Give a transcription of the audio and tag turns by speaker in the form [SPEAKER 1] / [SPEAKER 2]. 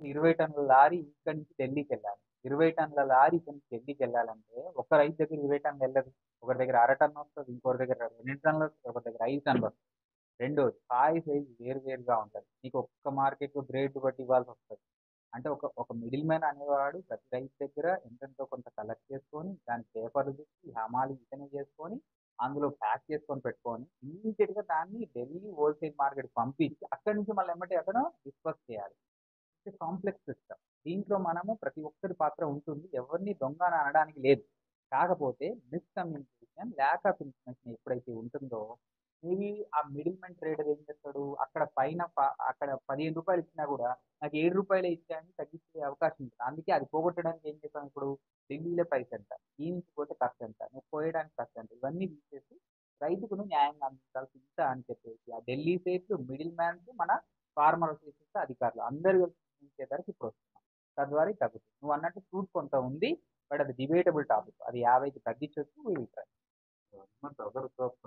[SPEAKER 1] 20 టన్నుల లారీ ఇక్కడి నుంచి ఢిల్లీకెళ్ళాలి. 20 టన్నుల లారీ ఇక్కడి నుంచి ఢిల్లీకెళ్ళాలంటే, ఒక్క రైతు దగ్గర 20 టన్నులు ఎళ్ళదు. ఒకరి దగ్గర అర టన్నొస్తది. ఇంకోరి దగ్గర 2 టన్నులొస్తది. ఒకరి దగ్గర 5 టన్నులొస్తది. రెండోది కాయ సైజ్ వేరు వేరుగా ఉంటది. నీకు ఒక్క మార్కెట్‌లో గ్రేడ్ బట్టి ఇవ్వాల్సొస్తది. అంటే ఒక ఒక మిడిల్ మ్యాన్ అనేవాడు ప్రతి రైతు దగ్గర ఎంతెంతో కొంత కలెక్ట్ చేసుకొని, దానికి పేపర్లు తెచ్చి, హమాలీ ఇతనే చేసుకొని, అందులో ప్యాక్ చేసుకొని పెట్టుకొని, ఇమ్మీడియేట్‌గా దాన్ని ఢిల్లీ హోల్‌సేల్ మార్కెట్‌కి పంపించి, అక్కడి నుంచి మళ్ళీ ఎమ్మటే అతను డిస్పర్స్ చేయాలి. Complex system. దీంట్లో మనము ప్రతి ఒక్కరి పాత్ర ఉంటుంది. ఎవరిని దొంగ అని అనడానికి లేదు. కాకపోతే మిస్‌కమ్యూనికేషన్, ల్యాక్ ఆఫ్ ఇన్ఫర్మేషన్ ఎప్పుడైతే ఉంటుందో, మేబీ ఆ మిడిల్ మ్యాన్ ట్రేడర్ ఏం చేస్తాడు, అక్కడ పైన అక్కడ రూ. 15 ఇచ్చినా గూడా, నాకు రూ. 7 ఇచ్చేయని తగ్గించే అవకాశం ఉంటుంది. అందుకే అది పోగొట్టడానికి ఏం చేసాం ఇప్పుడు, ఢిల్లీలో ప్రైసెంత, ఈ నుంచి పోతే ఖర్చెంత, నువ్వు కోయడానికి ఖర్చెంత, ఇవన్నీ తీసేసి రైతుకు నువ్వు న్యాయంగా అందించాల్సి ఇంత అని చెప్పేసి, ఆ ఢిల్లీ సేట్లు, మిడిల్ మ్యాన్స్, మన ఫార్మర్ వచ్చేసేసి అధికారులు అందరూ కలిసి నిర్ణయించే ధరకి ఇప్పుడు వస్తున్నాం. తద్వారా ఇది తగ్గుతుంది. నువ్వన్నట్టు ట్రూత్ కొంత ఉంది. బట్ అది డిబేటబుల్ టాపిక్. అది 50కి తగ్గించొచ్చు. వీళ్ళు
[SPEAKER 2] Not other crops